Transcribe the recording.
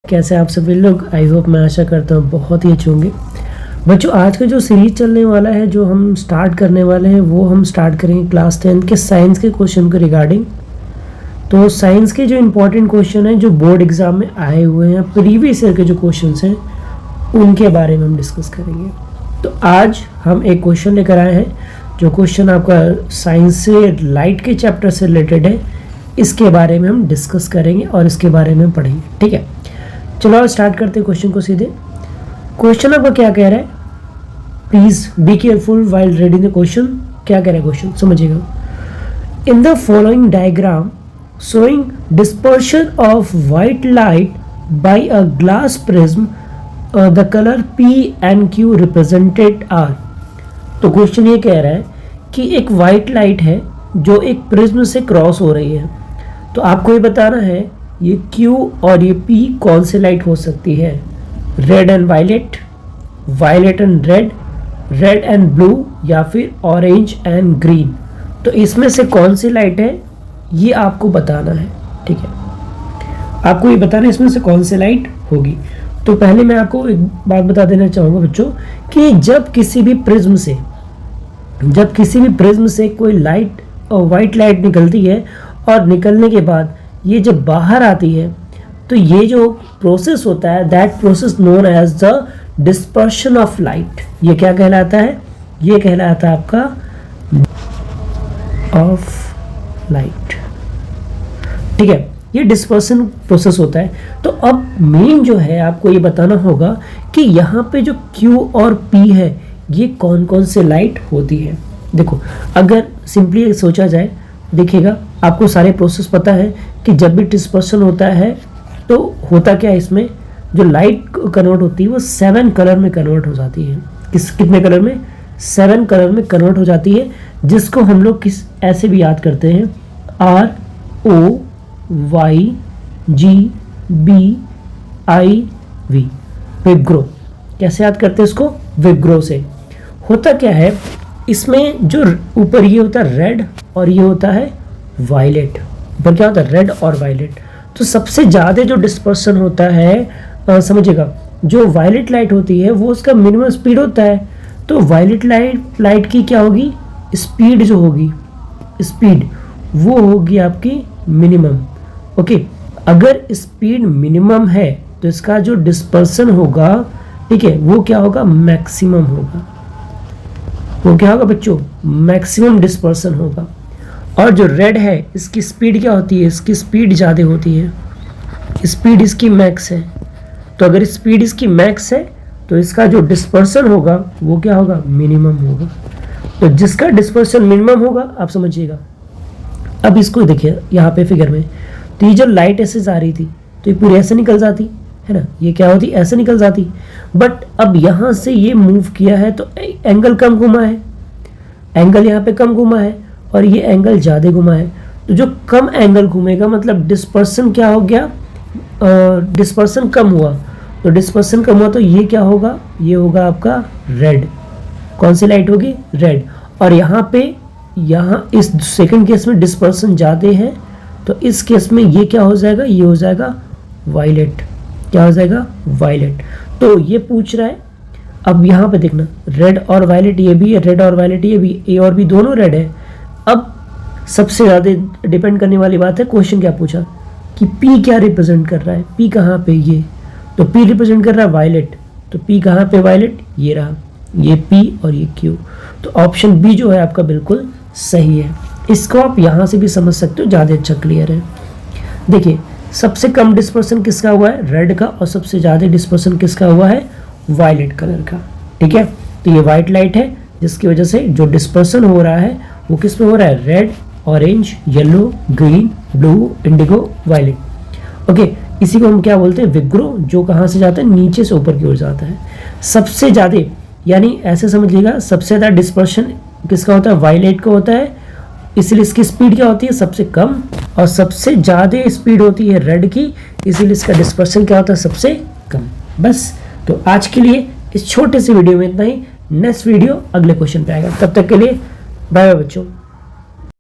कैसे आप सभी लोग। आई होप, मैं आशा करता हूँ बहुत ही अच्छे होंगे। बच्चों, आज का जो सीरीज चलने वाला है, जो हम स्टार्ट करने वाले हैं, वो हम स्टार्ट करेंगे क्लास 10 के साइंस के क्वेश्चन के रिगार्डिंग। तो साइंस के जो इम्पोर्टेंट क्वेश्चन हैं, जो बोर्ड एग्जाम में आए हुए हैं, प्रीवियस ईयर के जो क्वेश्चन हैं, उनके बारे में हम डिस्कस करेंगे। तो आज हम एक क्वेश्चन लेकर आए हैं, जो क्वेश्चन आपका साइंस से लाइट के चैप्टर से रिलेटेड है। इसके बारे में हम डिस्कस करेंगे और इसके बारे में पढ़ेंगे। ठीक है, चलो स्टार्ट करते हैं क्वेश्चन को सीधे। क्वेश्चन आपका क्या कह रहा है, please be careful while reading the question. क्या कह रहा है क्वेश्चन, समझिएगा। In the following diagram showing dispersion of white light by a glass prism the colour P and Q represented are. तो क्वेश्चन ये कह रहा है कि एक व्हाइट लाइट है जो एक प्रिज्म से क्रॉस हो रही है। तो आपको ये बताना है ये Q और ये P कौन सी लाइट हो सकती है, red and violet, violet and red, red and blue, या फिर ऑरेंज एंड ग्रीन। तो इसमें से कौन सी लाइट है ये आपको बताना है। ठीक है, आपको ये बताना है इसमें से कौन सी लाइट होगी। तो पहले मैं आपको एक बात बता देना चाहूँगा बच्चों कि जब किसी भी प्रिज्म से कोई लाइट और वाइट लाइट निकलती है और निकलने के बाद ये जब बाहर आती है, तो ये जो प्रोसेस होता है, that process known as the dispersion of light. ये क्या कहलाता है, ये कहलाता है आपका ऑफ लाइट। ठीक है, ये डिस्पर्शन प्रोसेस होता है। तो अब मेन जो है आपको ये बताना होगा कि यहाँ पे जो Q और P है, ये कौन कौन से लाइट होती है। देखो, अगर सिंपली सोचा जाए, देखिएगा आपको सारे प्रोसेस पता है कि जब भी डिस्पर्शन होता है तो होता क्या है, इसमें जो लाइट कन्वर्ट होती है वो 7 कलर में कन्वर्ट हो जाती है। कितने कलर में, 7 कलर में कन्वर्ट हो जाती है, जिसको हम लोग ऐसे भी याद करते हैं, ROYGBIV, विग्रो। कैसे याद करते हैं इसको, विग्रो से। होता क्या है, इसमें जो ऊपर ये होता है रेड और ये होता है वायलेट। ऊपर क्या होता है, रेड और वायलेट। तो सबसे ज़्यादा जो डिस्पर्शन होता है, समझिएगा, जो वायलेट लाइट होती है वो उसका मिनिमम स्पीड होता है। तो वायलेट लाइट की क्या होगी, स्पीड जो होगी, स्पीड वो होगी आपकी मिनिमम। ओके, अगर स्पीड मिनिमम है तो इसका जो डिस्पर्शन होगा, ठीक है, वो क्या होगा, मैक्सिमम होगा। वो क्या होगा बच्चों, मैक्सिमम डिस्पर्शन होगा। और जो रेड है, इसकी स्पीड क्या होती है, इसकी स्पीड ज़्यादा होती है, स्पीड इसकी मैक्स है। तो अगर स्पीड इसकी मैक्स है तो इसका जो डिस्पर्शन होगा वो क्या होगा, मिनिमम होगा। तो जिसका डिस्पर्शन मिनिमम होगा, आप समझिएगा। अब इसको देखिए यहाँ पे फिगर में, तो ये जो लाइट ऐसे जा रही थी तो ये पूरी ऐसे निकल जाती है ना, ये क्या होती, ऐसे निकल जाती। बट अब यहाँ से ये मूव किया है तो एंगल कम घुमा है, एंगल यहाँ पे कम घुमा है और ये एंगल ज़्यादा घुमा है। तो जो कम एंगल घूमेगा मतलब डिस्पर्सन क्या हो गया, डिस्पर्सन कम हुआ। तो डिस्पर्सन कम हुआ तो ये क्या होगा, ये होगा आपका रेड। कौन सी लाइट होगी, रेड। और यहाँ इस सेकंड केस में डिस्पर्सन ज़्यादा है, तो इस केस में ये क्या हो जाएगा, ये हो जाएगा वायलेट। क्या हो जाएगा, वायलेट। तो ये पूछ रहा है, अब यहाँ पे देखना, रेड और वायलेट ये भी है, रेड और वायलेट ये भी, ए और बी दोनों रेड है। अब सबसे ज़्यादा डिपेंड करने वाली बात है, क्वेश्चन क्या पूछा कि P क्या रिप्रेजेंट कर रहा है, P कहाँ पे, ये तो P रिप्रेजेंट कर रहा है वायलेट। तो P कहाँ पे, वायलेट, ये रहा, ये P और ये Q। तो ऑप्शन बी जो है आपका बिल्कुल सही है। इसको आप यहाँ से भी समझ सकते हो, ज़्यादा अच्छा क्लियर है। देखिए, सबसे कम डिस्पर्सन किसका हुआ है, रेड का, और सबसे ज़्यादा डिस्पर्सन किसका हुआ है, वायलेट कलर का। ठीक है, तो ये वाइट लाइट है जिसकी वजह से जो डिस्पर्सन हो रहा है वो किस में हो रहा है, red, orange, yellow, green, blue, indigo, violet. Okay, इसी को हम क्या बोलते हैं, विग्रो, जो कहाँ से जाता है, नीचे से ऊपर की ओर जाता है। सबसे ज़्यादा, यानी ऐसे समझ लीजिएगा, सबसे ज़्यादा डिस्पर्शन किसका होता है, वायलेट का होता है, इसलिए इसकी स्पीड क्या होती है, सबसे कम। और सबसे ज़्यादा स्पीड होती है रेड की, इसीलिए इसका डिस्पर्शन क्या होता है, सबसे कम। बस, तो आज के लिए इस छोटे से वीडियो में इतना ही। नेक्स्ट वीडियो अगले क्वेश्चन पे आएगा, तब तक के लिए बाय बाय बच्चों।